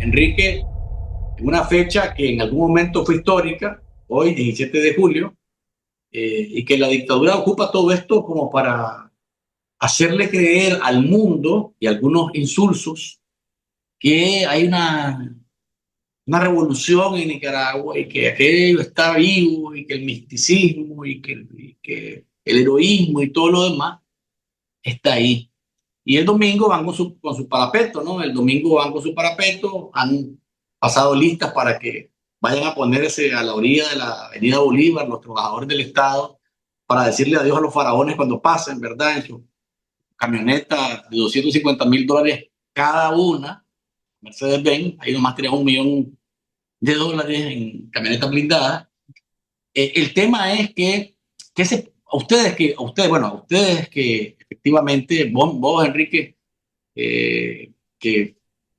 Enrique, en una fecha que en algún momento fue histórica, hoy 17 de julio, y que la dictadura ocupa todo esto como para hacerle creer al mundo y a algunos insulsos que hay una revolución en Nicaragua y que aquello está vivo y que el misticismo y que el heroísmo y todo lo demás está ahí. Y el domingo van con su parapeto, ¿no? El domingo van con su parapeto, han pasado listas para que vayan a ponerse a la orilla de la Avenida Bolívar, los trabajadores del Estado, para decirle adiós a los faraones cuando pasen, ¿verdad? En su camioneta de $250,000 cada una, Mercedes-Benz, ahí nomás tienen $1,000,000 en camionetas blindadas. El tema es a ustedes que efectivamente, vos Enrique, que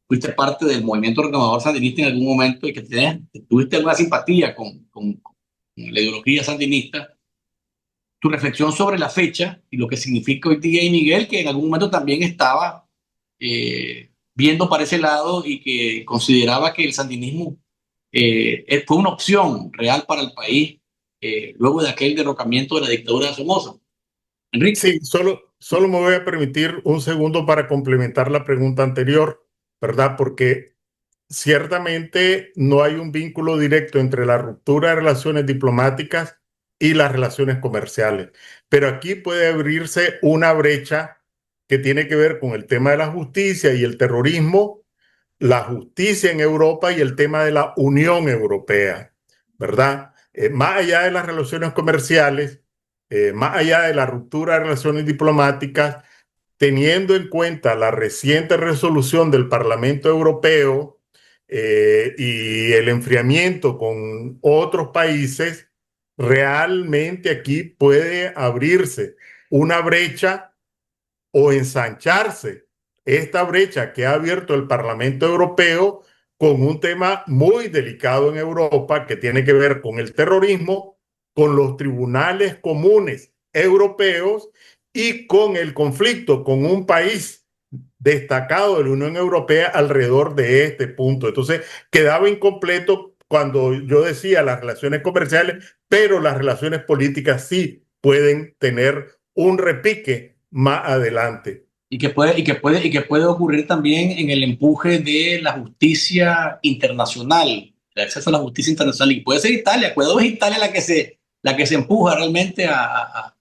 fuiste parte del movimiento renovador sandinista en algún momento y que tuviste alguna simpatía con la ideología sandinista, tu reflexión sobre la fecha y lo que significa hoy día, y Miguel, que en algún momento también estaba viendo para ese lado y que consideraba que el sandinismo fue una opción real para el país luego de aquel derrocamiento de la dictadura de Somoza. Enrique. Sí, solo me voy a permitir un segundo para complementar la pregunta anterior, ¿verdad? Porque ciertamente no hay un vínculo directo entre la ruptura de relaciones diplomáticas y las relaciones comerciales, pero aquí puede abrirse una brecha que tiene que ver con el tema de la justicia y el terrorismo, la justicia en Europa y el tema de la Unión Europea, ¿verdad? Más allá de las relaciones comerciales, más allá de la ruptura de relaciones diplomáticas, teniendo en cuenta la reciente resolución del Parlamento Europeo y el enfriamiento con otros países, realmente aquí puede abrirse una brecha o ensancharse esta brecha que ha abierto el Parlamento Europeo con un tema muy delicado en Europa que tiene que ver con el terrorismo, con los tribunales comunes europeos y con el conflicto con un país destacado de la Unión Europea alrededor de este punto. Entonces, quedaba incompleto cuando yo decía las relaciones comerciales, pero las relaciones políticas sí pueden tener un repique más adelante. Y que puede ocurrir también en el empuje de la justicia internacional, el acceso a la justicia internacional. Y puede ser Italia, Ecuador es Italia la que se empuja realmente a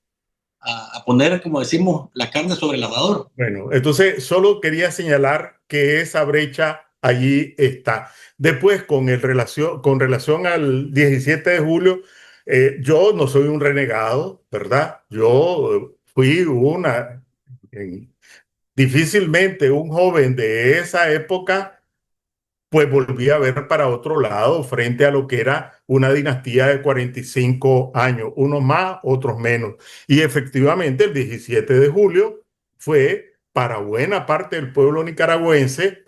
poner, como decimos, la carne sobre el asador. Bueno, entonces solo quería señalar que esa brecha allí está. Después, con relación al 17 de julio, yo no soy un renegado, ¿verdad? Yo fui en- difícilmente un joven de esa época, pues volví a ver para otro lado frente a lo que era una dinastía de 45 años, unos más, otros menos. Y efectivamente el 17 de julio fue para buena parte del pueblo nicaragüense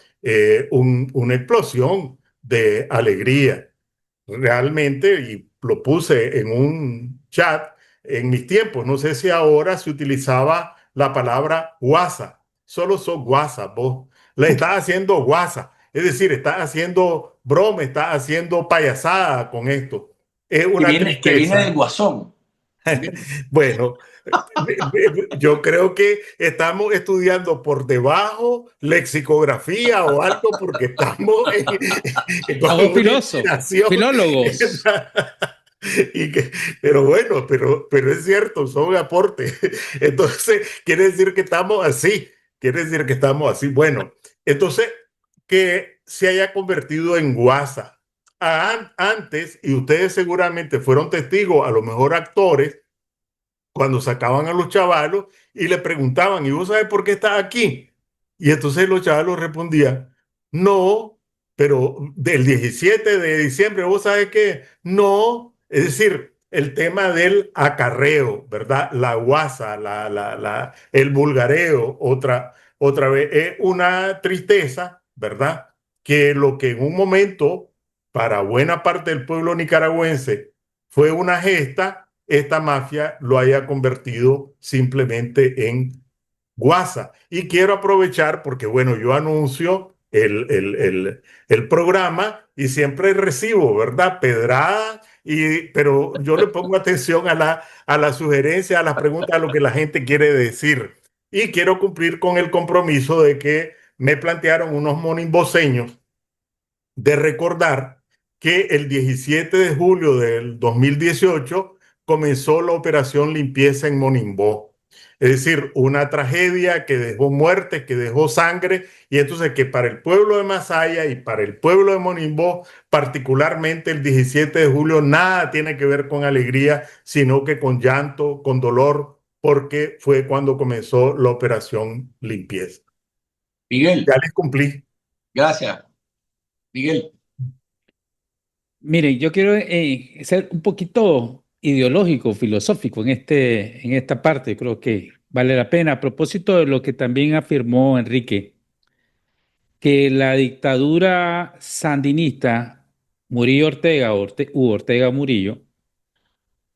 una explosión de alegría. Realmente, y lo puse en un chat en mis tiempos, no sé si ahora se utilizaba la palabra guasa, solo sos guasa, vos le estás haciendo guasa, es decir, estás haciendo broma, estás haciendo payasada con esto. Es Que una viene, que viene del tristeza. Guasón. ¿Entiendes? Bueno, yo creo que estamos estudiando por debajo lexicografía o algo porque estamos con Somos una filosos, inspiración. filólogos. Y que, pero bueno, pero es cierto, son aportes. Entonces, quiere decir que estamos así, quiere decir que estamos así. Bueno, entonces, que se haya convertido en guasa. Antes, y ustedes seguramente fueron testigos, a lo mejor actores, cuando sacaban a los chavalos y le preguntaban, ¿y vos sabés por qué estás aquí? Y entonces los chavalos respondían, no, pero del 17 de diciembre, ¿vos sabés qué? No, es decir, el tema del acarreo, ¿verdad? La guasa, el vulgareo, otra vez, es una tristeza, ¿verdad? Que lo que en un momento, para buena parte del pueblo nicaragüense, fue una gesta, esta mafia lo haya convertido simplemente en guasa. Y quiero aprovechar porque, bueno, yo anuncio el programa y siempre recibo, ¿verdad? Pedrada, pero yo le pongo atención a la sugerencia, a las preguntas, a lo que la gente quiere decir. Y quiero cumplir con el compromiso de que me plantearon unos monimboceños de recordar que el 17 de julio del 2018 comenzó la operación limpieza en Monimbó. Es decir, una tragedia que dejó muertes, que dejó sangre, y entonces que para el pueblo de Masaya y para el pueblo de Monimbó, particularmente el 17 de julio, nada tiene que ver con alegría, sino que con llanto, con dolor, porque fue cuando comenzó la operación limpieza. Miguel, Ya les cumplí. gracias. Miguel. Miren, yo quiero ser un poquito ideológico, filosófico en esta parte. Creo que vale la pena. A propósito de lo que también afirmó Enrique, que la dictadura sandinista, Murillo Ortega, u Ortega Murillo,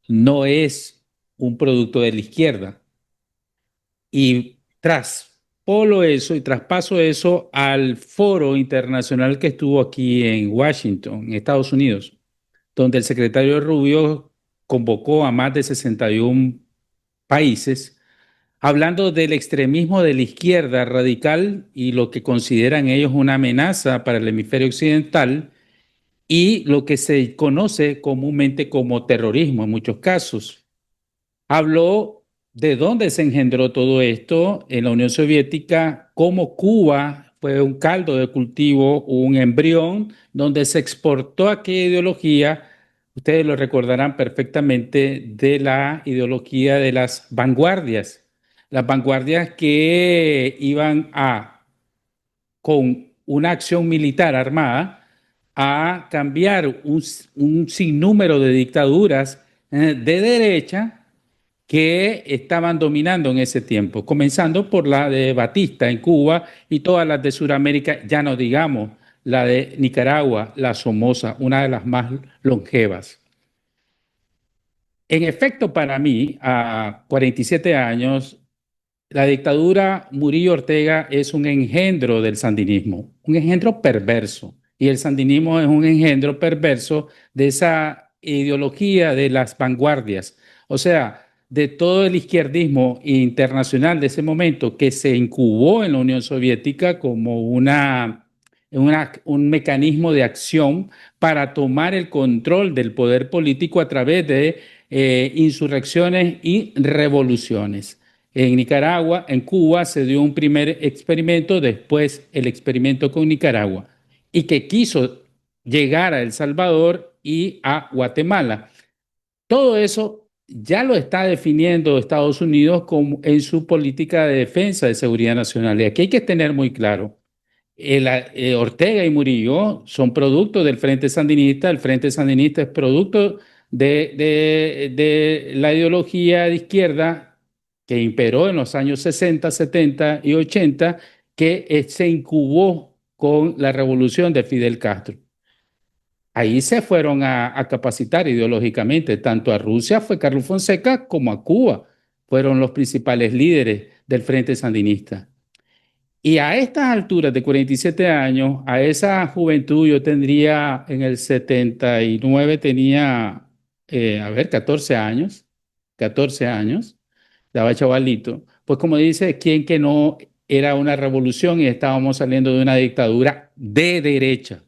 no es un producto de la izquierda. Y traspaso eso al foro internacional que estuvo aquí en Washington, en Estados Unidos, donde el secretario Rubio convocó a más de 61 países, hablando del extremismo de la izquierda radical y lo que consideran ellos una amenaza para el hemisferio occidental y lo que se conoce comúnmente como terrorismo en muchos casos. Habló de dónde se engendró todo esto en la Unión Soviética, cómo Cuba fue un caldo de cultivo, un embrión donde se exportó aquella ideología. Ustedes lo recordarán perfectamente, de la ideología de las vanguardias que iban con una acción militar armada, a cambiar un sinnúmero de dictaduras de derecha que estaban dominando en ese tiempo, comenzando por la de Batista en Cuba y todas las de Sudamérica, ya no digamos la de Nicaragua, la Somoza, una de las más longevas. En efecto, para mí, a 47 años, la dictadura Murillo Ortega es un engendro del sandinismo, un engendro perverso. Y el sandinismo es un engendro perverso de esa ideología de las vanguardias. O sea, de todo el izquierdismo internacional de ese momento que se incubó en la Unión Soviética como un mecanismo de acción para tomar el control del poder político a través de insurrecciones y revoluciones. En Nicaragua, en Cuba, se dio un primer experimento, después el experimento con Nicaragua, y que quiso llegar a El Salvador y a Guatemala. Todo eso ya lo está definiendo Estados Unidos en su política de defensa de seguridad nacional. Y aquí hay que tener muy claro, Ortega y Murillo son producto del Frente Sandinista. El Frente Sandinista es producto de la ideología de izquierda que imperó en los años 60, 70 y 80, que se incubó con la revolución de Fidel Castro. Ahí se fueron a capacitar ideológicamente, tanto a Rusia fue Carlos Fonseca como a Cuba, fueron los principales líderes del Frente Sandinista. Y a estas alturas de 47 años, a esa juventud, yo tendría en el 79, tenía, 14 años, estaba chavalito. Pues como dice, ¿quién que no era una revolución y estábamos saliendo de una dictadura de derecha?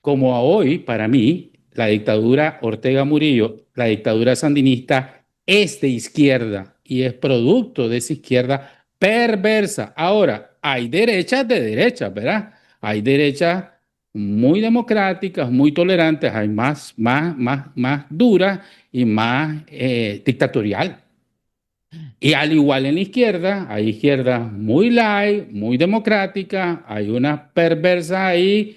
Como a hoy, para mí, la dictadura Ortega Murillo, la dictadura sandinista, es de izquierda y es producto de esa izquierda perversa. Ahora, hay derechas de derechas, ¿verdad? Hay derechas muy democráticas, muy tolerantes, hay más duras y más dictatorial. Y al igual en la izquierda, hay izquierdas muy light, muy democráticas, hay unas perversas ahí,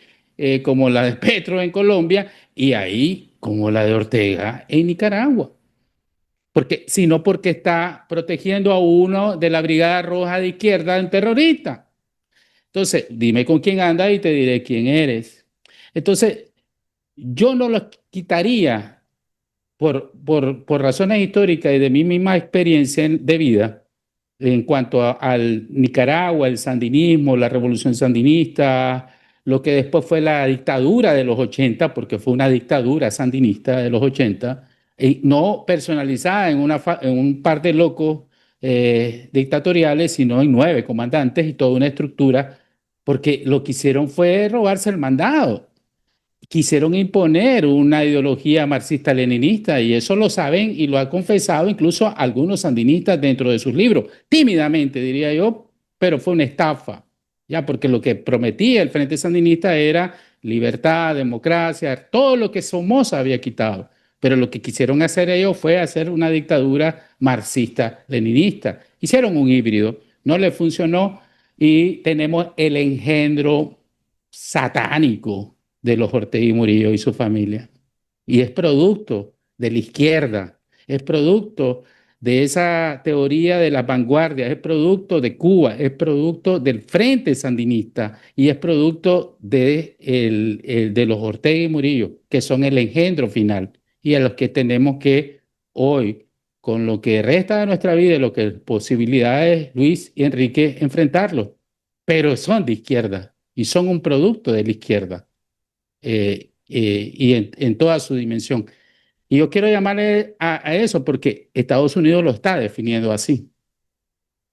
como la de Petro en Colombia, y ahí como la de Ortega en Nicaragua. Porque, sino porque está protegiendo a uno de la Brigada Roja de Izquierda, un terrorista. Entonces, dime con quién anda y te diré quién eres. Entonces, yo no los quitaría por razones históricas y de mi misma experiencia de vida en cuanto al Nicaragua, el sandinismo, la revolución sandinista, lo que después fue la dictadura de los 80, porque fue una dictadura sandinista de los 80, y no personalizada en un par de locos dictatoriales, sino en 9 comandantes y toda una estructura, porque lo que hicieron fue robarse el mandado. Quisieron imponer una ideología marxista-leninista y eso lo saben y lo han confesado incluso algunos sandinistas dentro de sus libros, tímidamente diría yo, pero fue una estafa, ya porque lo que prometía el Frente Sandinista era libertad, democracia, todo lo que Somoza había quitado, pero lo que quisieron hacer ellos fue hacer una dictadura marxista-leninista. Hicieron un híbrido, no le funcionó y tenemos el engendro satánico de los Ortega y Murillo y su familia. Y es producto de la izquierda, es producto de esa teoría de la vanguardia, es producto de Cuba, es producto del Frente Sandinista y es producto de los Ortega y Murillo, que son el engendro final y a los que tenemos que hoy, con lo que resta de nuestra vida, lo que posibilidades, Luis y Enrique, enfrentarlos. Pero son de izquierda y son un producto de la izquierda y en toda su dimensión. Y yo quiero llamarle a eso porque Estados Unidos lo está definiendo así.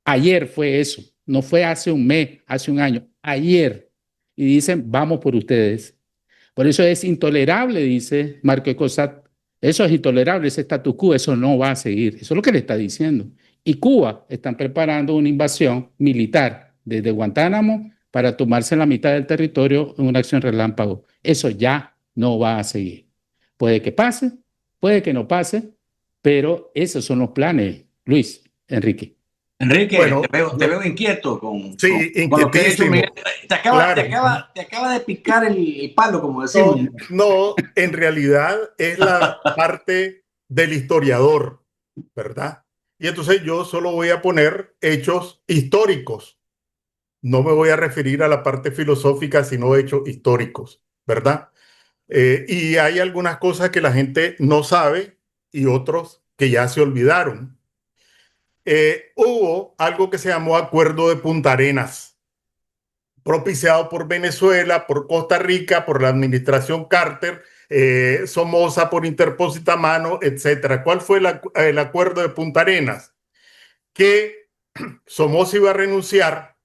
Ayer fue eso, no fue hace un mes, hace un año, ayer. Y dicen, vamos por ustedes. Por eso es intolerable, dice Marco Ecosat. Eso es intolerable, ese status quo, eso no va a seguir. Eso es lo que le está diciendo. Y Cuba están preparando una invasión militar desde Guantánamo para tomarse la mitad del territorio en una acción relámpago. Eso ya no va a seguir. Puede que pase, puede que no pase, pero esos son los planes, Luis, Enrique. Enrique, Bueno, te veo inquieto con sí, lo que ha dicho Miguel. inquietísimo. Claro. Te acaba de picar el palo, como decimos. No, no, en realidad es la parte del historiador, ¿verdad? Y entonces yo solo voy a poner hechos históricos. No me voy a referir a la parte filosófica, sino hechos históricos, ¿verdad? Y hay algunas cosas que la gente no sabe y otros que ya se olvidaron. Hubo algo que se llamó Acuerdo de Punta Arenas, propiciado por Venezuela, por Costa Rica, por la administración Carter, Somoza por interpósita mano, etcétera. ¿Cuál fue el acuerdo de Punta Arenas? Que Somoza iba a renunciar,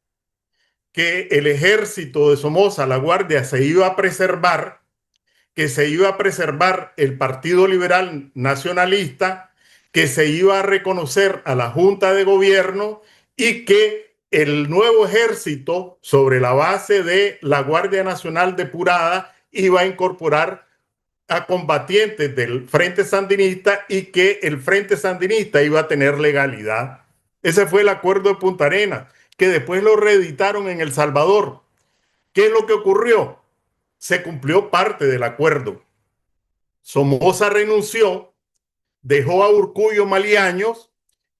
que el ejército de Somoza, la Guardia, se iba a preservar, que se iba a preservar el Partido Liberal Nacionalista, que se iba a reconocer a la Junta de Gobierno y que el nuevo ejército, sobre la base de la Guardia Nacional depurada, iba a incorporar a combatientes del Frente Sandinista y que el Frente Sandinista iba a tener legalidad. Ese fue el acuerdo de Punta Arenas, que después lo reeditaron en El Salvador. ¿Qué es lo que ocurrió? Se cumplió parte del acuerdo. Somoza renunció, dejó a Urcullo Maliaños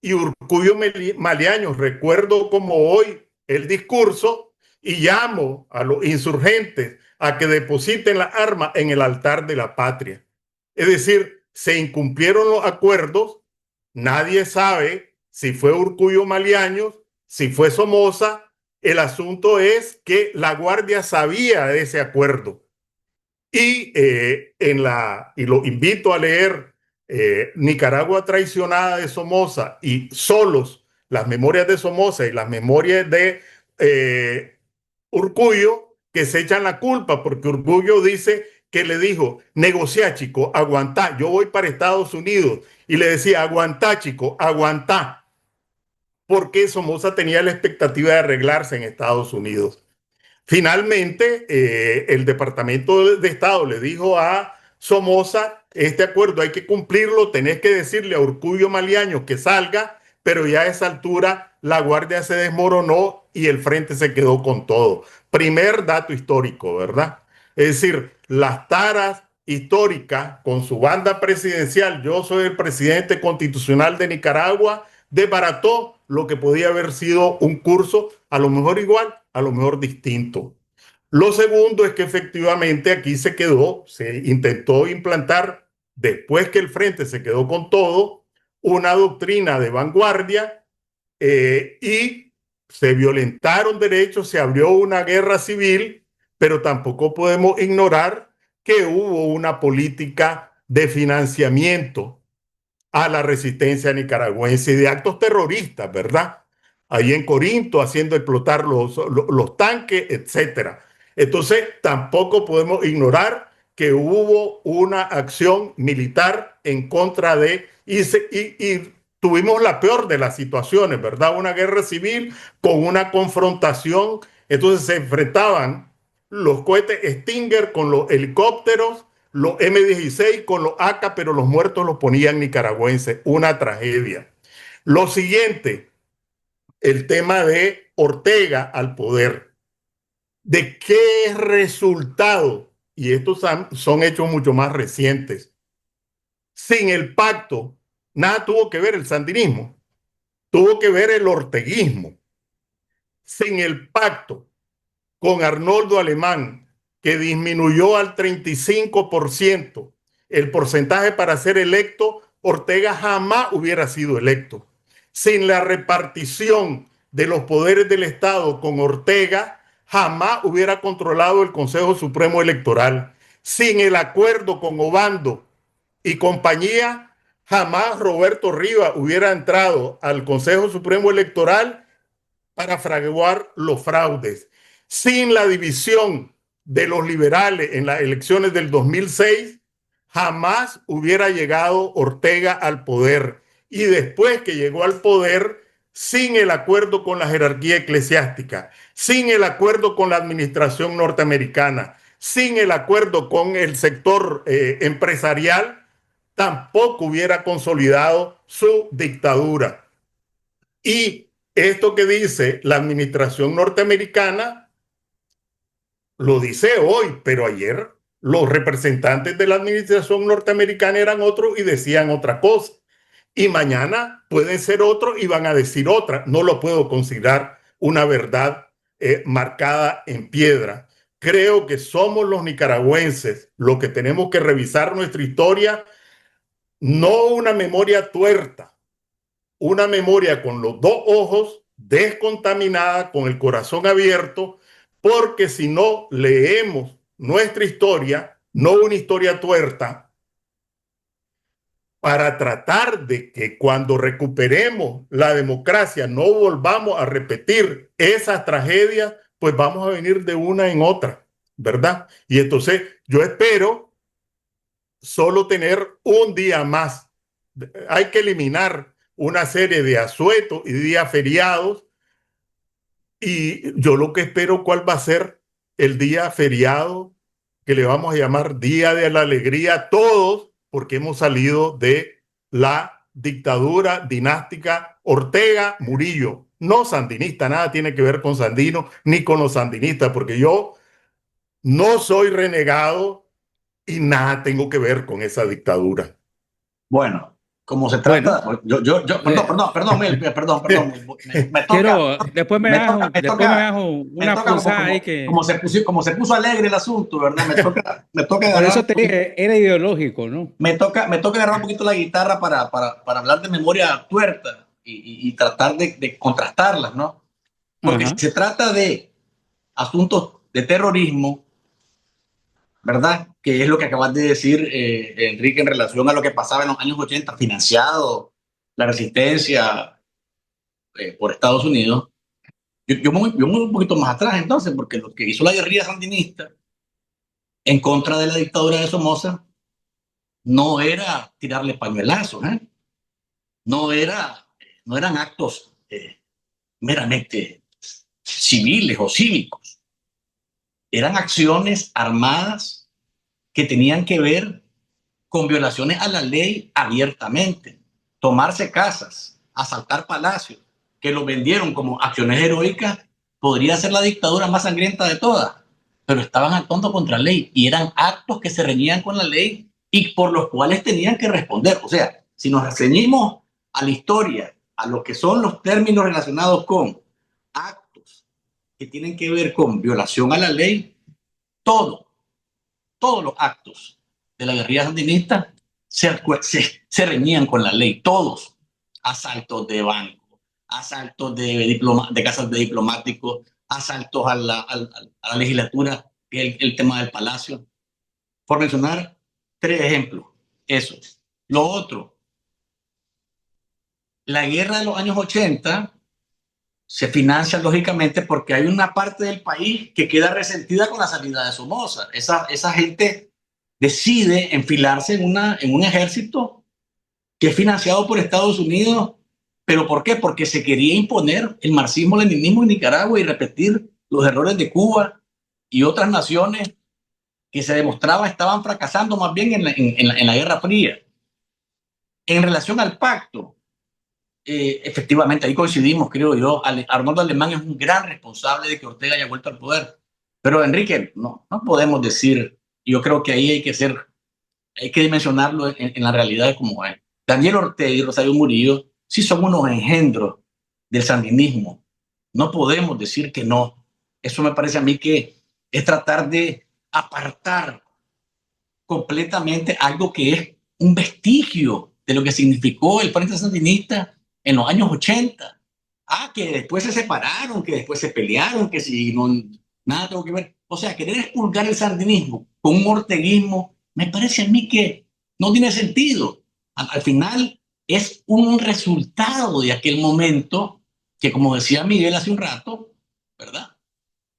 y Urcullo Maliaños, recuerdo como hoy el discurso y llamo a los insurgentes a que depositen las armas en el altar de la patria. Es decir, se incumplieron los acuerdos, nadie sabe si fue Urcullo Maliaños, si fue Somoza, el asunto es que la Guardia sabía de ese acuerdo. Y lo invito a leer Nicaragua traicionada de Somoza y Solos, las memorias de Somoza y las memorias de Urcullo, que se echan la culpa porque Urcullo dice que le dijo, negocia chico, aguantá, yo voy para Estados Unidos, y le decía, aguantá chico, aguantá, porque Somoza tenía la expectativa de arreglarse en Estados Unidos. Finalmente, el Departamento de Estado le dijo a Somoza, este acuerdo hay que cumplirlo, tenés que decirle a Urcullo Maliaños que salga, pero ya a esa altura la Guardia se desmoronó y el frente se quedó con todo. Primer dato histórico, ¿verdad? Es decir, las taras históricas con su banda presidencial, yo soy el presidente constitucional de Nicaragua, desbarató lo que podía haber sido un curso, a lo mejor igual, a lo mejor distinto. Lo segundo es que efectivamente aquí se intentó implantar, después que el frente se quedó con todo, una doctrina de vanguardia y se violentaron derechos, se abrió una guerra civil, pero tampoco podemos ignorar que hubo una política de financiamiento a la resistencia nicaragüense y de actos terroristas, ¿verdad? Ahí en Corinto haciendo explotar los tanques, etcétera. Entonces, tampoco podemos ignorar que hubo una acción militar en contra de, y tuvimos la peor de las situaciones, ¿verdad? Una guerra civil con una confrontación. Entonces se enfrentaban los cohetes Stinger con los helicópteros, los M-16 con los AK, pero los muertos los ponían nicaragüenses. Una tragedia. Lo siguiente, el tema de Ortega al poder. ¿De qué resultado? Y estos son hechos mucho más recientes. Sin el pacto, nada tuvo que ver el sandinismo, tuvo que ver el orteguismo. Sin el pacto con Arnoldo Alemán, que disminuyó al 35% el porcentaje para ser electo, Ortega jamás hubiera sido electo. Sin la repartición de los poderes del Estado con Ortega, jamás hubiera controlado el Consejo Supremo Electoral. Sin el acuerdo con Obando y compañía, jamás Roberto Rivas hubiera entrado al Consejo Supremo Electoral para fraguar los fraudes. Sin la división de los liberales en las elecciones del 2006, jamás hubiera llegado Ortega al poder. Y después que llegó al poder, sin el acuerdo con la jerarquía eclesiástica, sin el acuerdo con la administración norteamericana, sin el acuerdo con el sector empresarial, tampoco hubiera consolidado su dictadura. Y esto que dice la administración norteamericana lo dice hoy, pero ayer los representantes de la administración norteamericana eran otros y decían otra cosa. Y mañana pueden ser otros y van a decir otra. No lo puedo considerar una verdad marcada en piedra. Creo que somos los nicaragüenses los que tenemos que revisar nuestra historia, no una memoria tuerta, una memoria con los dos ojos, descontaminada, con el corazón abierto, porque si no leemos nuestra historia, no una historia tuerta, para tratar de que cuando recuperemos la democracia no volvamos a repetir esas tragedias, pues vamos a venir de una en otra, ¿verdad? Y entonces yo espero solo tener un día más. Hay que eliminar una serie de asuetos y días feriados. Y yo lo que espero, ¿cuál va a ser el día feriado que le vamos a llamar Día de la Alegría a todos? Porque hemos salido de la dictadura dinástica Ortega Murillo, no sandinista, nada tiene que ver con Sandino ni con los sandinistas, porque yo no soy renegado y nada tengo que ver con esa dictadura. Bueno, como se trata, perdón, me toca, después me hago una pulsada ahí que... Como se puso alegre el asunto, ¿verdad? Me toca por eso te dije, era ideológico, ¿no? Me toca agarrar un poquito la guitarra para hablar de memoria tuerta y tratar de contrastarlas, ¿no? Porque si se trata de asuntos de terrorismo, ¿verdad? Que es lo que acabas de decir, Enrique, en relación a lo que pasaba en los años 80, financiado la resistencia por Estados Unidos. Yo me voy un poquito más atrás entonces, porque lo que hizo la guerrilla sandinista en contra de la dictadura de Somoza no era tirarle pañuelazos, no eran actos meramente civiles o cívicos. Eran acciones armadas que tenían que ver con violaciones a la ley abiertamente. Tomarse casas, asaltar palacios, que lo vendieron como acciones heroicas, podría ser la dictadura más sangrienta de todas, pero estaban actuando contra la ley y eran actos que se reñían con la ley y por los cuales tenían que responder. O sea, si nos ceñimos a la historia, a lo que son los términos relacionados con actos que tienen que ver con violación a la ley, todos los actos de la guerrilla sandinista se reñían con la ley, todos. Asaltos de bancos, asaltos de casas de diplomáticos, asaltos a la legislatura, el tema del palacio, por mencionar 3 ejemplos. Eso. Lo otro, la guerra de los años 80 se financia lógicamente porque hay una parte del país que queda resentida con la salida de Somoza. Esa gente decide enfilarse en un ejército que es financiado por Estados Unidos. ¿Pero por qué? Porque se quería imponer el marxismo-leninismo en Nicaragua y repetir los errores de Cuba y otras naciones que se demostraba estaban fracasando más bien en la Guerra Fría. En relación al pacto, efectivamente, ahí coincidimos, creo yo. Arnoldo Alemán es un gran responsable de que Ortega haya vuelto al poder. Pero, Enrique, no podemos decir, yo creo que ahí hay que dimensionarlo en la realidad de cómo es. Daniel Ortega y Rosario Murillo sí son unos engendros del sandinismo. No podemos decir que no. Eso me parece a mí que es tratar de apartar completamente algo que es un vestigio de lo que significó el Frente Sandinista en los años 80. Que después se separaron, que después se pelearon, que si no, nada tengo que ver. O sea, querer expulgar el sandinismo con un orteguismo, me parece a mí que no tiene sentido. Al final es un resultado de aquel momento que, como decía Miguel hace un rato, ¿verdad?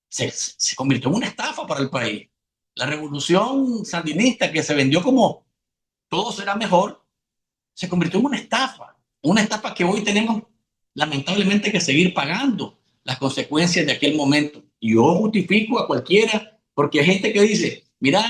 Se convirtió en una estafa para el país. La revolución sandinista que se vendió como todo será mejor, se convirtió en una estafa que hoy tenemos lamentablemente que seguir pagando las consecuencias de aquel momento. Y yo justifico a cualquiera, porque hay gente que dice, mira,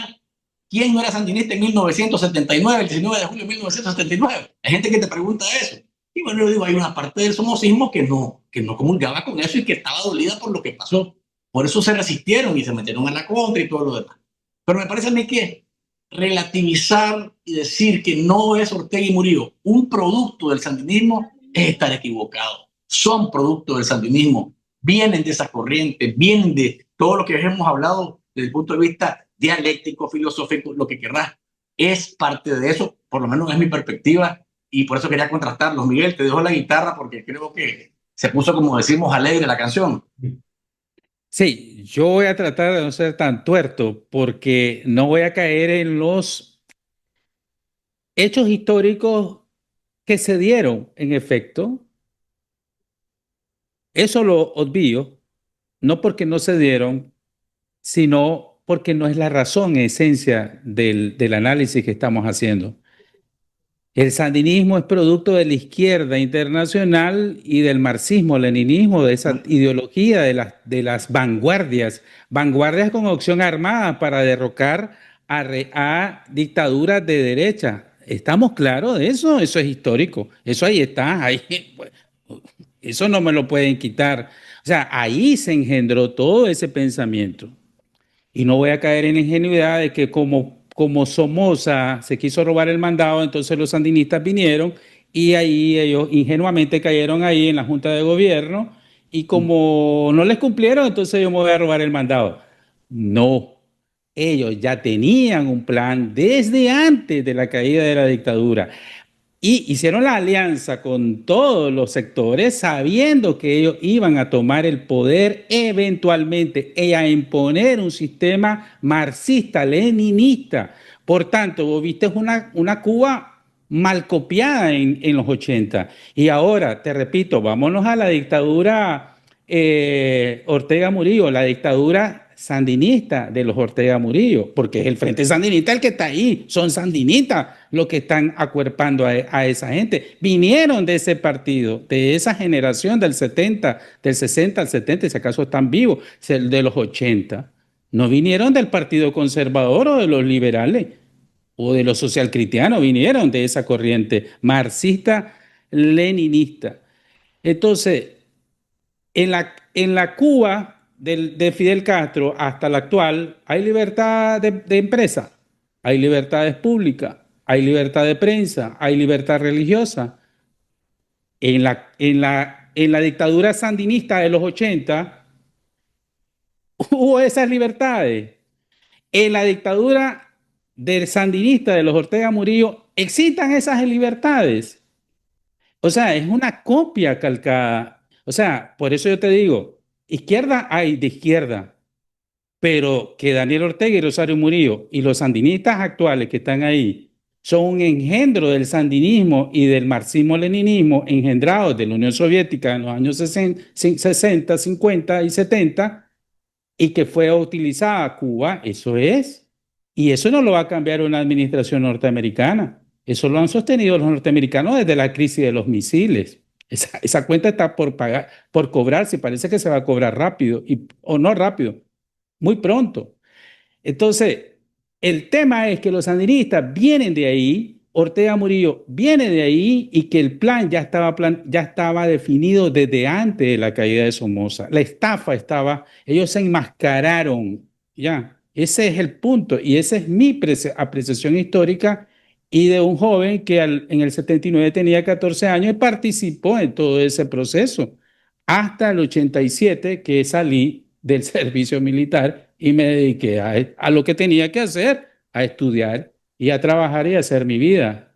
¿quién no era sandinista en 1979, el 19 de julio de 1979? Hay gente que te pregunta eso. Y bueno, yo digo, hay una parte del somocismo que no comulgaba con eso y que estaba dolida por lo que pasó. Por eso se resistieron y se metieron a la contra y todo lo demás. Pero me parece a mí que relativizar y decir que no es Ortega y Murillo un producto del sandinismo es estar equivocado. Son producto del sandinismo, vienen de esa corriente, vienen de todo lo que hemos hablado desde el punto de vista dialéctico, filosófico, lo que querrás. Es parte de eso, por lo menos es mi perspectiva, y por eso quería contrastarlos. Miguel, te dejo la guitarra porque creo que se puso, como decimos, alegre la canción. Sí, yo voy a tratar de no ser tan tuerto porque no voy a caer en los hechos históricos que se dieron, en efecto. Eso lo obvio, no porque no se dieron, sino porque no es la razón, esencia del análisis que estamos haciendo. El sandinismo es producto de la izquierda internacional y del marxismo-leninismo, de esa ideología de las vanguardias, vanguardias con opción armada para derrocar a dictaduras de derecha. ¿Estamos claros de eso? Eso es histórico. Eso ahí está. Ahí, eso no me lo pueden quitar. O sea, ahí se engendró todo ese pensamiento. Y no voy a caer en la ingenuidad de que como Somoza se quiso robar el mandado, entonces los sandinistas vinieron y ahí ellos ingenuamente cayeron ahí en la Junta de Gobierno y como no les cumplieron, entonces yo me voy a robar el mandado. No, ellos ya tenían un plan desde antes de la caída de la dictadura. Y hicieron la alianza con todos los sectores sabiendo que ellos iban a tomar el poder eventualmente y a imponer un sistema marxista-leninista. Por tanto, vos viste una Cuba mal copiada en los 80. Y ahora, te repito, vámonos a la dictadura Ortega Murillo, la dictadura sandinista de los Ortega Murillo, porque es el Frente Sandinista el que está ahí, son sandinistas los que están acuerpando a esa gente. Vinieron de ese partido, de esa generación del 70, del 60 al 70, si acaso están vivos, de los 80. No vinieron del Partido Conservador o de los liberales o de los socialcristianos, vinieron de esa corriente marxista-leninista. Entonces, en la Cuba de Fidel Castro hasta la actual hay libertad de empresa, hay libertades públicas, hay libertad de prensa, hay libertad religiosa. En la dictadura sandinista de los 80 hubo esas libertades. En la dictadura del sandinista de los Ortega Murillo existan esas libertades. O sea, es una copia calcada. O sea, por eso yo te digo, izquierda hay de izquierda, pero que Daniel Ortega y Rosario Murillo y los sandinistas actuales que están ahí son un engendro del sandinismo y del marxismo-leninismo engendrados de la Unión Soviética en los años 60, 50 y 70 y que fue utilizada Cuba, eso es. Y eso no lo va a cambiar una administración norteamericana. Eso lo han sostenido los norteamericanos desde la crisis de los misiles. Esa cuenta está por pagar, por cobrarse, parece que se va a cobrar rápido, o no rápido, muy pronto. Entonces, el tema es que los sandinistas vienen de ahí, Ortega Murillo viene de ahí y que el plan ya estaba definido desde antes de la caída de Somoza. La estafa estaba, ellos se enmascararon, ya. Ese es el punto y esa es mi apreciación histórica y de un joven que en el 79 tenía 14 años y participó en todo ese proceso hasta el 87 que salí del servicio militar y me dediqué a lo que tenía que hacer, a estudiar y a trabajar y a hacer mi vida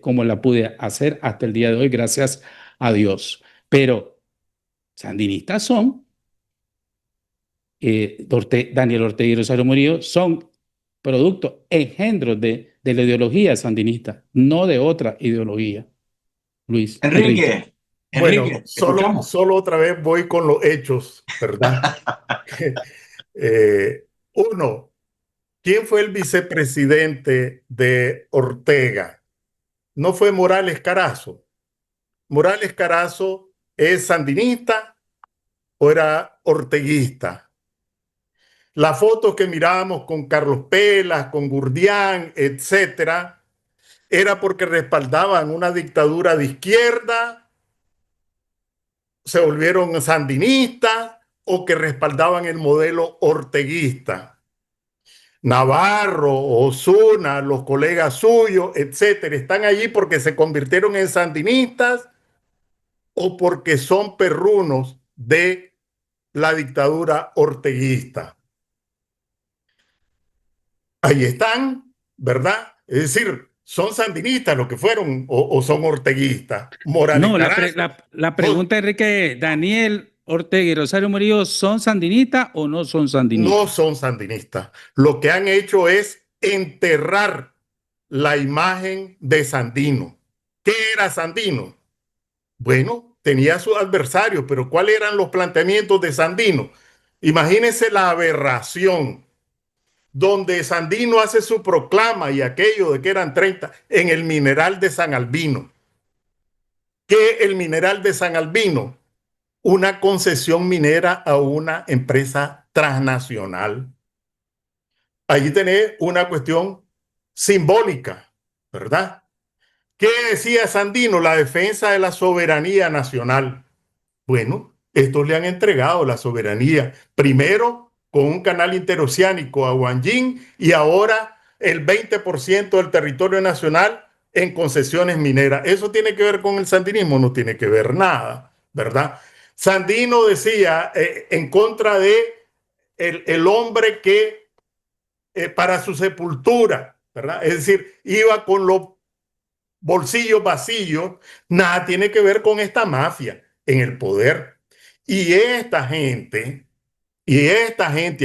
como la pude hacer hasta el día de hoy, gracias a Dios. Pero sandinistas son, Daniel Ortega y Rosario Murillo son productos, engendros de la ideología sandinista, no de otra ideología. Luis. Enrique, Bueno, Enrique, escuchamos. solo otra vez voy con los hechos, ¿verdad? Uno, ¿quién fue el vicepresidente de Ortega? No fue Morales Carazo. Morales Carazo es sandinista o era orteguista. La foto que mirábamos con Carlos Pelas, con Gurdián, etcétera, era porque respaldaban una dictadura de izquierda, se volvieron sandinistas o que respaldaban el modelo orteguista. Navarro, Osuna, los colegas suyos, etcétera, están allí porque se convirtieron en sandinistas o porque son perrunos de la dictadura orteguista. Ahí están, ¿verdad? Es decir, son sandinistas los que fueron o son orteguistas. Morales No, Carazo. la pregunta, Enrique, es, ¿Daniel Ortega y Rosario Murillo son sandinistas o no son sandinistas? No son sandinistas. Lo que han hecho es enterrar la imagen de Sandino. ¿Qué era Sandino? Bueno, tenía sus adversarios, pero ¿cuáles eran los planteamientos de Sandino? Imagínense la aberración donde Sandino hace su proclama y aquello de que eran 30 en el mineral de San Albino. ¿Qué el mineral de San Albino? Una concesión minera a una empresa transnacional. Allí tenés una cuestión simbólica, ¿verdad? ¿Qué decía Sandino? La defensa de la soberanía nacional. Bueno, estos le han entregado la soberanía, primero con un canal interoceánico a Guanyin y ahora el 20% del territorio nacional en concesiones mineras. ¿Eso tiene que ver con el sandinismo? No tiene que ver nada, ¿verdad? Sandino decía en contra de el hombre que para su sepultura, ¿verdad? Es decir, iba con los bolsillos vacíos, nada tiene que ver con esta mafia en el poder. Y esta gente,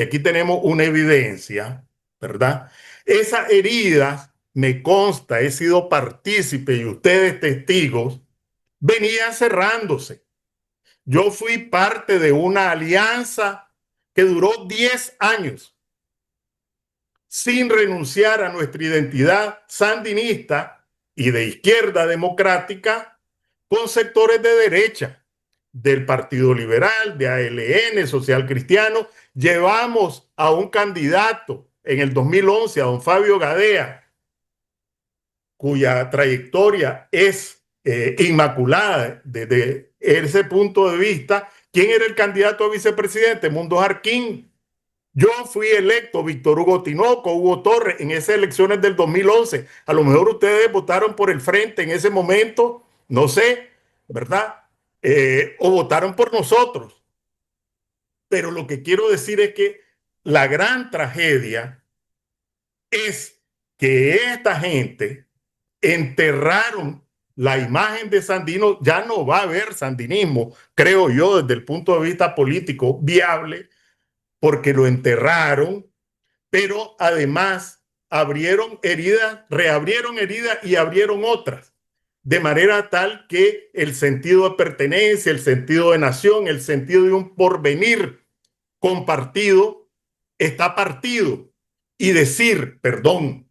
aquí tenemos una evidencia, ¿verdad? Esas heridas, me consta, he sido partícipe y ustedes testigos, venían cerrándose. Yo fui parte de una alianza que duró 10 años sin renunciar a nuestra identidad sandinista y de izquierda democrática con sectores de derecha, del Partido Liberal, de ALN, Social Cristiano. Llevamos a un candidato en el 2011, a don Fabio Gadea, cuya trayectoria es inmaculada desde ese punto de vista. ¿Quién era el candidato a vicepresidente? Mundo Jarquín. Yo fui electo, Víctor Hugo Tinoco, Hugo Torres, en esas elecciones del 2011. A lo mejor ustedes votaron por el Frente en ese momento, no sé, ¿verdad? O votaron por nosotros. Pero lo que quiero decir es que la gran tragedia es que esta gente enterraron la imagen de Sandino. Ya no va a haber sandinismo, creo yo, desde el punto de vista político viable, porque lo enterraron, pero además abrieron heridas, reabrieron heridas y abrieron otras, de manera tal que el sentido de pertenencia, el sentido de nación, el sentido de un porvenir compartido está partido. Y decir, perdón,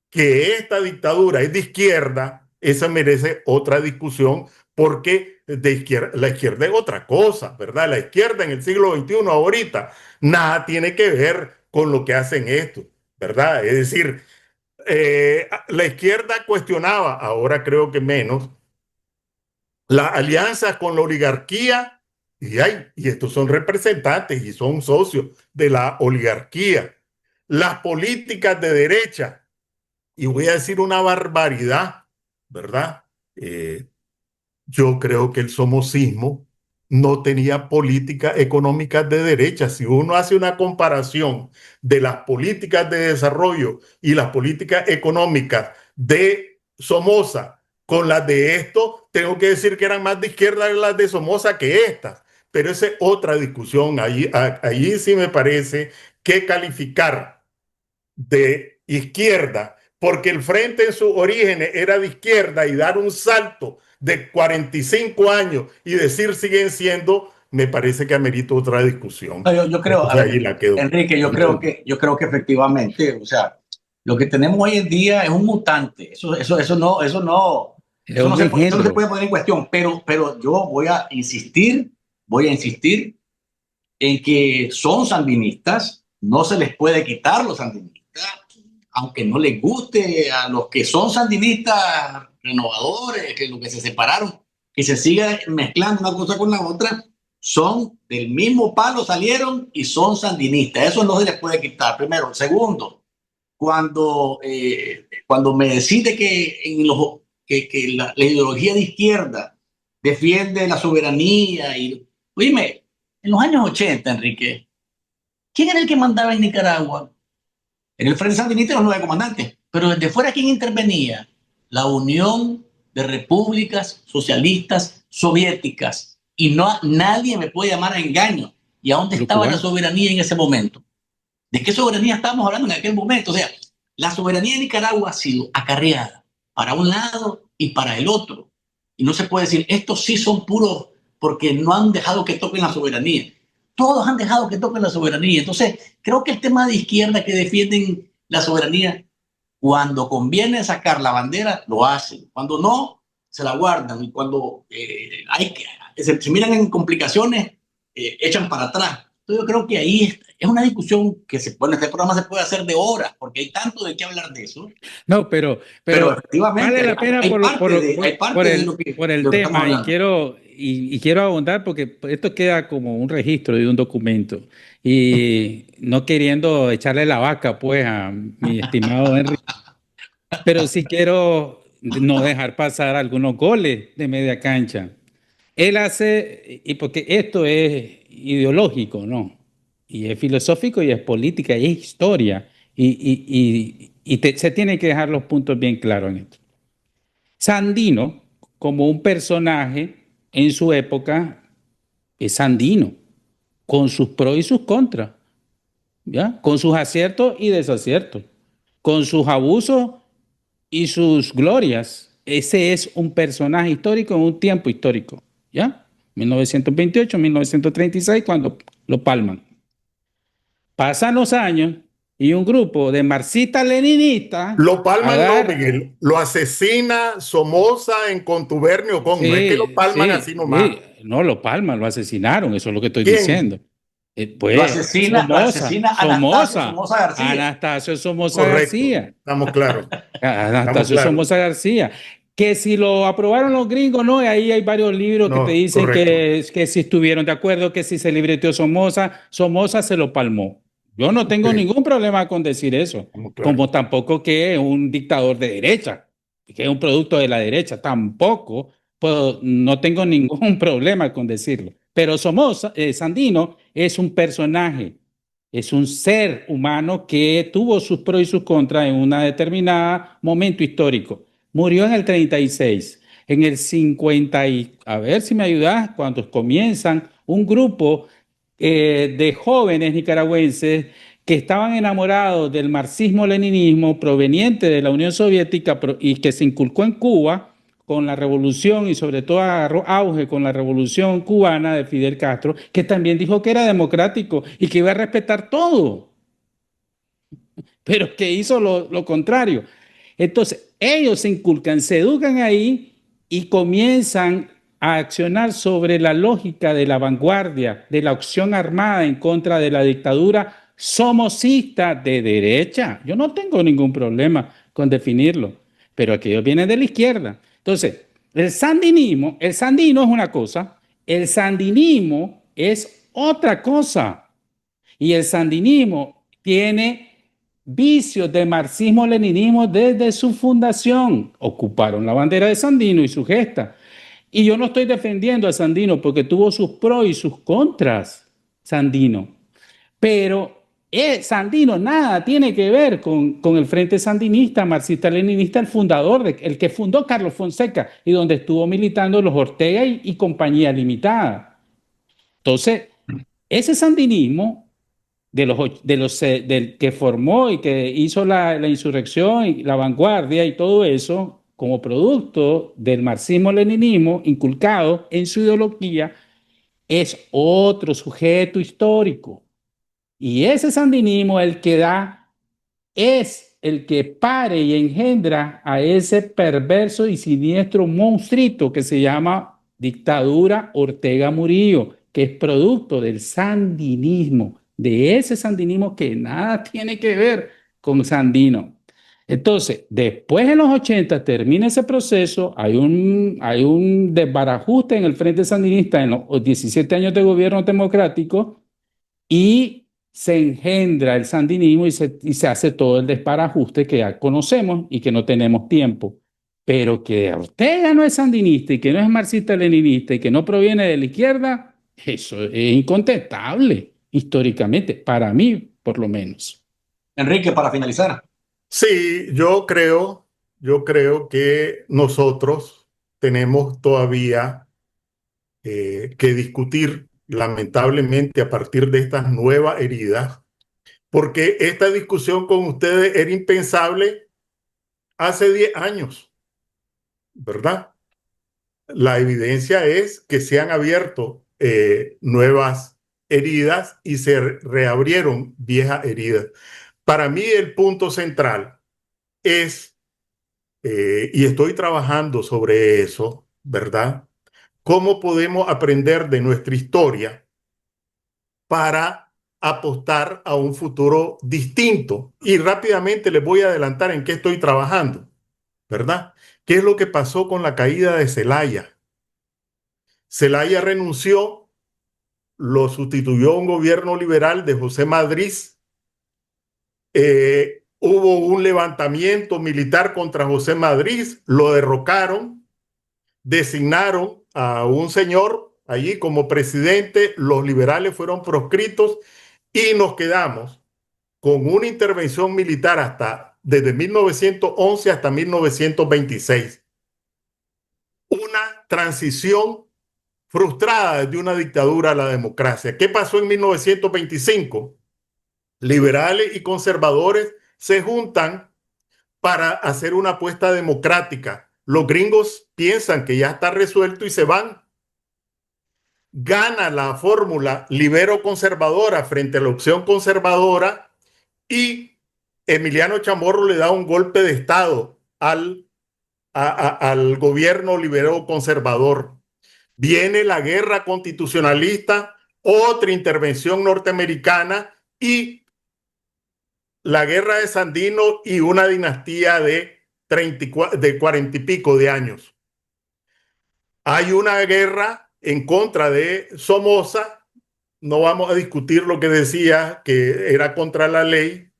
que esta dictadura es de izquierda, esa merece otra discusión, porque la izquierda es otra cosa, ¿verdad? La izquierda en el siglo XXI ahorita nada tiene que ver con lo que hacen esto, ¿verdad? Es decir, la izquierda cuestionaba, ahora creo que menos, la alianza con la oligarquía, y estos son representantes y son socios de la oligarquía. Las políticas de derecha, y voy a decir una barbaridad, ¿verdad? Yo creo que el somocismo no tenía políticas económicas de derecha. Si uno hace una comparación de las políticas de desarrollo y las políticas económicas de Somoza con las de esto, tengo que decir que eran más de izquierda las de Somoza que estas. Pero esa es otra discusión. Allí sí me parece que calificar de izquierda, porque el Frente en sus orígenes era de izquierda, y dar un salto de 45 años y decir siguen siendo, me parece que amerita otra discusión. No, yo creo, a Ahí ver, la quedo. Enrique, yo creo que efectivamente, o sea, lo que tenemos hoy en día es un mutante. Eso no, Es un eso no se engendro. puede poner en cuestión. Pero yo voy a insistir en que son sandinistas, no se les puede quitar los sandinistas, aunque no les guste a los que son sandinistas renovadores, que los que se separaron, que se siga mezclando una cosa con la otra, son del mismo palo, salieron y son sandinistas. Eso no se les puede quitar, primero. Segundo, cuando me decide que la ideología de izquierda defiende la soberanía y, oíme, en los años 80, Enrique, ¿quién era el que mandaba en Nicaragua? En el Frente Sandinista los 9 comandantes, pero desde fuera, ¿quién intervenía? La Unión de Repúblicas Socialistas Soviéticas. Y nadie me puede llamar a engaño. ¿Y a dónde estaba la soberanía en ese momento? ¿De qué soberanía estábamos hablando en aquel momento? O sea, la soberanía de Nicaragua ha sido acarreada para un lado y para el otro. Y no se puede decir, estos sí son puros porque no han dejado que toquen la soberanía. Todos han dejado que toquen la soberanía. Entonces, creo que el tema de izquierda que defienden la soberanía, cuando conviene sacar la bandera, lo hacen. Cuando no, se la guardan. Y cuando se miran en complicaciones, echan para atrás. Entonces, yo creo que ahí es una discusión que este programa se puede hacer de horas, porque hay tanto de qué hablar de eso. No, pero efectivamente vale la pena por el tema, y quiero abundar porque esto queda como un registro de un documento, y no queriendo echarle la vaca pues a mi estimado Henry, pero sí quiero no dejar pasar algunos goles de media cancha. Él hace, y porque esto es ideológico, ¿no? Y es filosófico y es política y es historia. Se tienen que dejar los puntos bien claros en esto. Sandino, como un personaje en su época, es Sandino, con sus pros y sus contras, ¿ya? Con sus aciertos y desaciertos, con sus abusos y sus glorias. Ese es un personaje histórico en un tiempo histórico, ¿ya? 1928, 1936, cuando lo palman. Pasan los años y un grupo de marxistas-leninistas lo palman, no, Miguel, lo asesina Somoza en contubernio con, no es que lo palman así nomás. Sí. No, lo palman, lo asesinaron, eso es lo que estoy diciendo. Pues, lo asesina Anastasio Somoza García. Estamos claros. Anastasio Somoza García. Que si lo aprobaron los gringos, no, ahí hay varios libros que te dicen que si estuvieron de acuerdo, que si se libreteó Somoza se lo palmó. Yo no tengo ningún problema con decir eso, como tampoco que es un dictador de derecha, que es un producto de la derecha, tampoco, pues, no tengo ningún problema con decirlo. Pero Sandino es un personaje, es un ser humano que tuvo sus pros y sus contras en un determinado momento histórico. Murió en el 36, en el 50, a ver si me ayudas, cuando comienzan un grupo de jóvenes nicaragüenses que estaban enamorados del marxismo-leninismo proveniente de la Unión Soviética y que se inculcó en Cuba con la revolución y sobre todo agarró auge con la revolución cubana de Fidel Castro, que también dijo que era democrático y que iba a respetar todo, pero que hizo lo contrario. Entonces, ellos se inculcan, se educan ahí y comienzan a accionar sobre la lógica de la vanguardia, de la acción armada en contra de la dictadura somocista de derecha. Yo no tengo ningún problema con definirlo, pero aquellos vienen de la izquierda. Entonces, el sandino es una cosa, el sandinismo es otra cosa. Y el sandinismo tiene vicios de marxismo-leninismo desde su fundación. Ocuparon la bandera de Sandino y su gesta. Y yo no estoy defendiendo a Sandino porque tuvo sus pros y sus contras, Sandino. Pero Sandino nada tiene que ver con el Frente Sandinista, marxista-leninista, el fundador, el que fundó Carlos Fonseca y donde estuvo militando los Ortega y compañía limitada. Entonces, ese sandinismo del que formó y que hizo la insurrección y la vanguardia y todo eso, como producto del marxismo-leninismo inculcado en su ideología, es otro sujeto histórico. Y ese sandinismo, es el que pare y engendra a ese perverso y siniestro monstruito que se llama dictadura Ortega Murillo, que es producto del sandinismo, de ese sandinismo que nada tiene que ver con Sandino. Entonces, después en los 80 termina ese proceso, hay un desbarajuste en el Frente Sandinista en los 17 años de gobierno democrático y se engendra el sandinismo y se hace todo el desbarajuste que ya conocemos y que no tenemos tiempo. Pero que Ortega no es sandinista y que no es marxista-leninista y que no proviene de la izquierda, eso es incontestable históricamente, para mí por lo menos. Enrique, para finalizar. Sí, yo creo que nosotros tenemos todavía que discutir, lamentablemente, a partir de estas nuevas heridas, porque esta discusión con ustedes era impensable hace 10 años, ¿verdad? La evidencia es que se han abierto nuevas heridas y se reabrieron viejas heridas. Para mí el punto central es, y estoy trabajando sobre eso, ¿verdad? ¿Cómo podemos aprender de nuestra historia para apostar a un futuro distinto? Y rápidamente les voy a adelantar en qué estoy trabajando, ¿verdad? ¿Qué es lo que pasó con la caída de Zelaya? Zelaya renunció, lo sustituyó un gobierno liberal de José Madrid. Hubo un levantamiento militar contra José Madrid, lo derrocaron, designaron a un señor allí como presidente, los liberales fueron proscritos y nos quedamos con una intervención militar desde 1911 hasta 1926. Una transición frustrada de una dictadura a la democracia. ¿Qué pasó en 1925? Liberales y conservadores se juntan para hacer una apuesta democrática. Los gringos piensan que ya está resuelto y se van. Gana la fórmula libero-conservadora frente a la opción conservadora y Emiliano Chamorro le da un golpe de Estado al gobierno libero-conservador. Viene la guerra constitucionalista, otra intervención norteamericana y la guerra de Sandino y una dinastía de 40 y pico de años. Hay una guerra en contra de Somoza. No vamos a discutir lo que decía, que era contra la ley,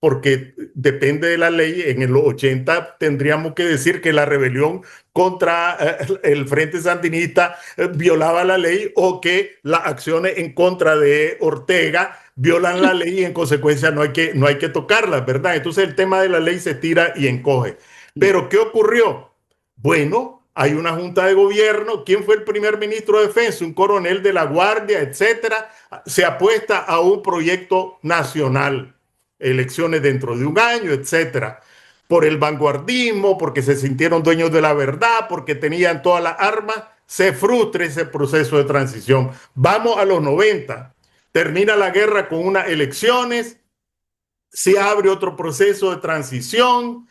porque depende de la ley. En los 80 tendríamos que decir que la rebelión contra el Frente Sandinista violaba la ley o que las acciones en contra de Ortega violan la ley y en consecuencia no hay que tocarlas, ¿verdad? Entonces el tema de la ley se tira y encoge. Pero ¿qué ocurrió? Bueno, hay una junta de gobierno. ¿Quién fue el primer ministro de defensa? Un coronel de la Guardia, etcétera. Se apuesta a un proyecto nacional, elecciones dentro de un año, etcétera. Por el vanguardismo, porque se sintieron dueños de la verdad, porque tenían todas las armas, se frustra ese proceso de transición. Vamos a los 90, termina la guerra con unas elecciones, se abre otro proceso de transición,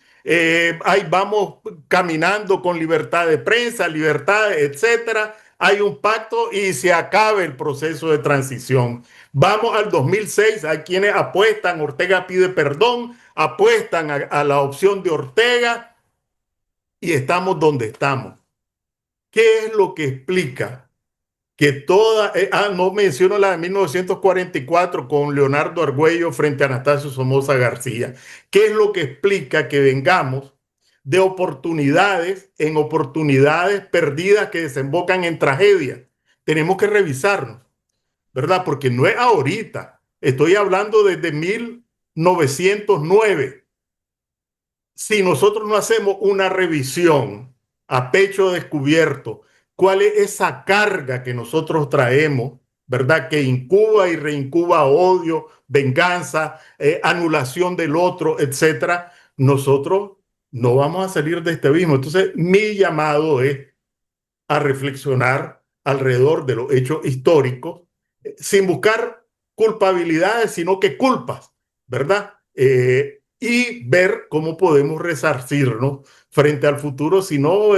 ahí vamos caminando con libertad de prensa, libertad, etcétera. Hay un pacto y se acaba el proceso de transición. Vamos al 2006, hay quienes apuestan, Ortega pide perdón, apuestan a la opción de Ortega y estamos donde estamos. ¿Qué es lo que explica que toda, no menciono la de 1944 con Leonardo Argüello frente a Anastasio Somoza García? ¿Qué es lo que explica que vengamos de oportunidades en oportunidades perdidas que desembocan en tragedia? Tenemos que revisarnos, ¿verdad? Porque no es ahorita, estoy hablando desde 1909. Si nosotros no hacemos una revisión a pecho descubierto, cuál es esa carga que nosotros traemos, ¿verdad? Que incuba y reincuba odio, venganza, anulación del otro, etcétera. Nosotros no vamos a salir de este abismo. Entonces, mi llamado es a reflexionar alrededor de los hechos históricos, sin buscar culpabilidades, sino que culpas, ¿verdad? Y ver cómo podemos resarcirnos frente al futuro, si no,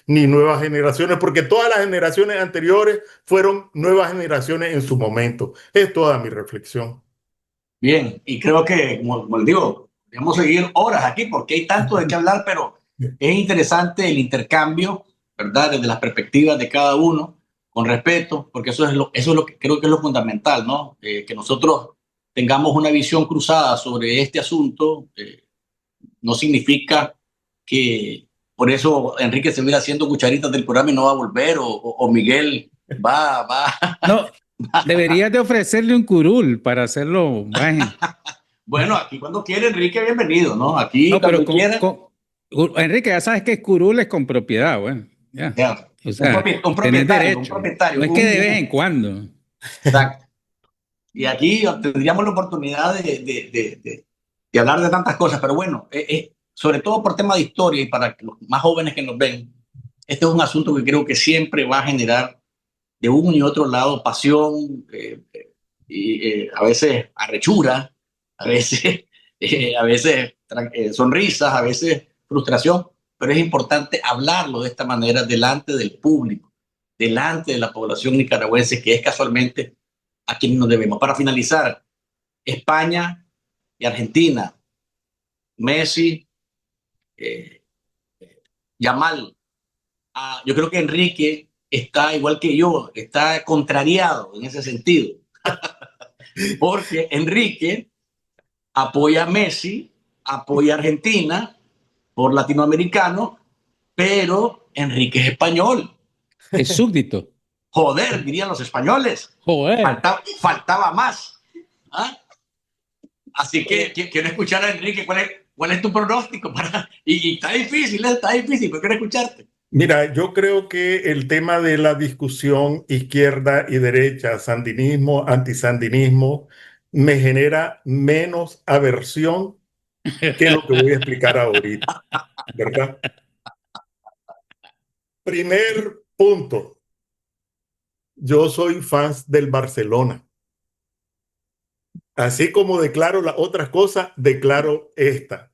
ni nuevas generaciones, porque todas las generaciones anteriores fueron nuevas generaciones en su momento. Es toda mi reflexión. Bien, y creo que, como les digo, podemos seguir horas aquí porque hay tanto de qué hablar, pero es interesante el intercambio, ¿verdad? Desde las perspectivas de cada uno, con respeto, porque eso es lo que creo que es lo fundamental, ¿no? Que nosotros tengamos una visión cruzada sobre este asunto, no significa que por eso Enrique se viera haciendo cucharitas del programa y no va a volver, o Miguel va. No, deberías de ofrecerle un curul para hacerlo baje. Bueno, aquí cuando quiera, Enrique, bienvenido, ¿no? Aquí No, pero cuando quiera. Enrique, ya sabes que curul es con propiedad, bueno, ya. Ya, O sea, un tenés propietario, un derecho. propietario. No es que de vez en cuando. Exacto. Y aquí tendríamos la oportunidad de hablar de tantas cosas, pero bueno, sobre todo por tema de historia y para los más jóvenes que nos ven, este es un asunto que creo que siempre va a generar de un y otro lado pasión, y a veces arrechura, a veces, sonrisas, a veces frustración, pero es importante hablarlo de esta manera delante del público, delante de la población nicaragüense, que es casualmente a quienes nos debemos. Para finalizar, España y Argentina, Messi, eh, Yamal, yo creo que Enrique está igual que yo, está contrariado en ese sentido, porque Enrique apoya a Messi, apoya a Argentina por latinoamericano, pero Enrique es español. Es súbdito. Joder, dirían los españoles. Joder. Faltaba más. ¿Ah? Así que quiero escuchar a Enrique. ¿Cuál es tu pronóstico? Y está difícil, pero quiero escucharte. Mira, yo creo que el tema de la discusión izquierda y derecha, sandinismo, antisandinismo, me genera menos aversión que lo que voy a explicar ahorita, ¿verdad? Primer punto, yo soy fan del Barcelona. Así como declaro las otras cosas, declaro esta.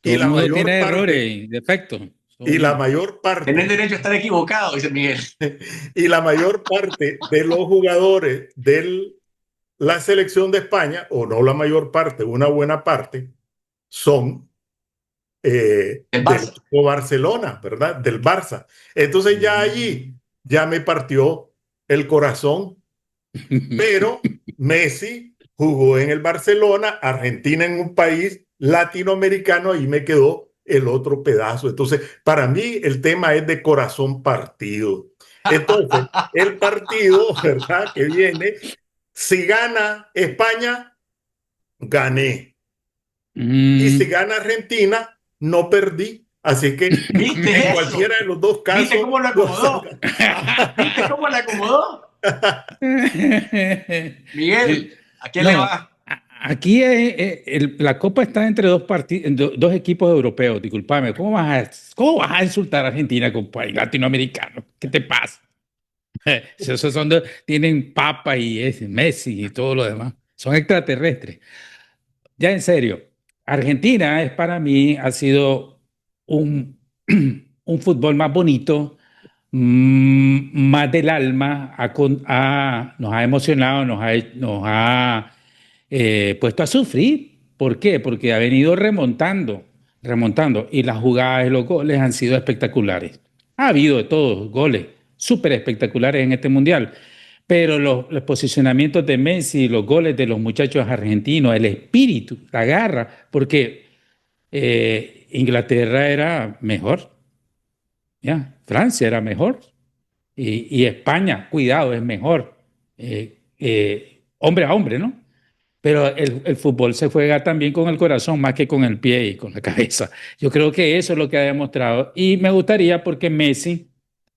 Todo Y el la mundo tiene mayor errores parte, y defectos. y la mayor Tenés parte, derecho a estar equivocado, dice Miguel. y la mayor parte de los jugadores de la selección de España, o no la mayor parte, una buena parte, son El del Barça. equipo Barcelona, ¿verdad? Del Barça. Entonces ya allí ya me partió el corazón, pero Messi jugó en el Barcelona, Argentina en un país latinoamericano, y me quedó el otro pedazo. Entonces, para mí el tema es de corazón partido. Entonces, el partido, ¿verdad? Que viene, si gana España, gané. Y si gana Argentina, no perdí. Así que ¿Viste en eso? cualquiera de los dos casos. ¿Viste cómo lo acomodó? ¿Viste cómo lo acomodó? Miguel, ¿a quién le No, va? aquí la Copa está entre dos equipos europeos, discúlpame. ¿Cómo vas a insultar a Argentina con un país latinoamericano? ¿Qué te pasa? Esos tienen Papa y Messi y todo lo demás. Son extraterrestres. Ya en serio, Argentina para mí ha sido un, un fútbol más bonito, más del alma, nos ha emocionado, nos ha puesto a sufrir. ¿Por qué? Porque ha venido remontando, y las jugadas de los goles han sido espectaculares. Ha habido de todos goles súper espectaculares en este mundial, pero los posicionamientos de Messi, los goles de los muchachos argentinos, el espíritu, la garra, porque Inglaterra era mejor, ¿ya? Francia era mejor, y España, cuidado, es mejor, hombre a hombre, ¿no? Pero el fútbol se juega también con el corazón más que con el pie y con la cabeza. Yo creo que eso es lo que ha demostrado. Y me gustaría, porque Messi,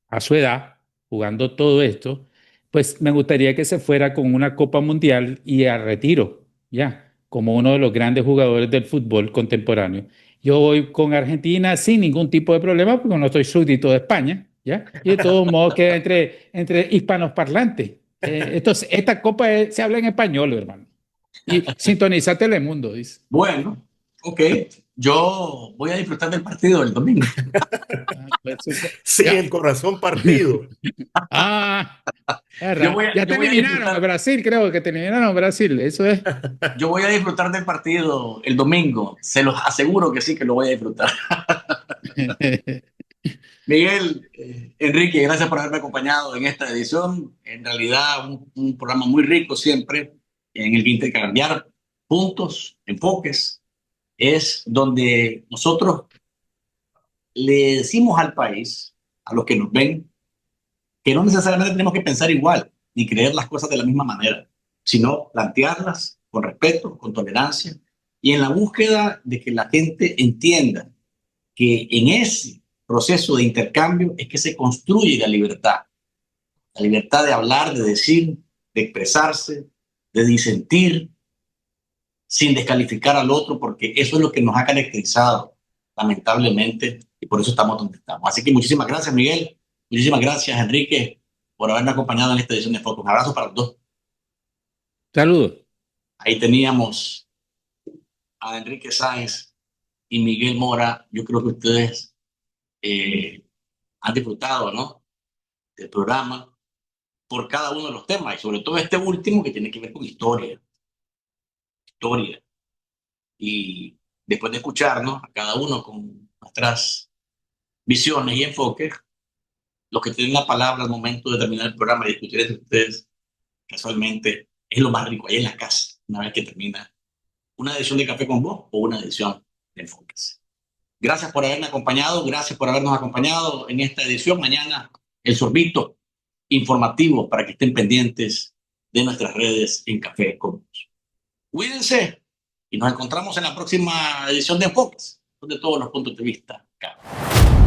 a su edad, jugando todo esto, pues me gustaría que se fuera con una Copa Mundial y a retiro, ya, como uno de los grandes jugadores del fútbol contemporáneo. Yo voy con Argentina sin ningún tipo de problema, porque no estoy súbdito de España, ¿ya? Y de todos modos queda entre hispanos parlantes. Entonces, esta Copa se habla en español, hermano. Y sintoniza Telemundo, dice. Bueno, ok. Yo voy a disfrutar del partido del domingo. Sin el corazón partido. Ya te eliminaron a Brasil, creo que te eliminaron a Brasil, eso es. Yo voy a disfrutar del partido el domingo. Se los aseguro que sí, que lo voy a disfrutar. Miguel, Enrique, gracias por haberme acompañado en esta edición. En realidad, un programa muy rico siempre, en el que intercambiar puntos, enfoques, es donde nosotros le decimos al país, a los que nos ven, que no necesariamente tenemos que pensar igual, ni creer las cosas de la misma manera, sino plantearlas con respeto, con tolerancia, y en la búsqueda de que la gente entienda que en ese proceso de intercambio es que se construye la libertad de hablar, de decir, de expresarse, de disentir, sin descalificar al otro, porque eso es lo que nos ha caracterizado, lamentablemente, y por eso estamos donde estamos. Así que muchísimas gracias, Miguel. Muchísimas gracias, Enrique, por haberme acompañado en esta edición de Focus. Un abrazo para los dos. Saludos. Ahí teníamos a Enrique Sáenz y Miguel Mora. Yo creo que ustedes han disfrutado, ¿no?, del programa por cada uno de los temas, y sobre todo este último que tiene que ver con historia. Y después de escucharnos a cada uno con nuestras visiones y enfoques, los que tienen la palabra al momento de terminar el programa y discutir entre ustedes, casualmente, es lo más rico, ahí en la casa, una vez que termina una edición de Café con Vos o una edición de Enfoques. Gracias por haberme acompañado, gracias por habernos acompañado en esta edición. Mañana el sorbito informativo para que estén pendientes de nuestras redes en Café con Vos. Cuídense y nos encontramos en la próxima edición de Enfoques, donde todos los puntos de vista caben.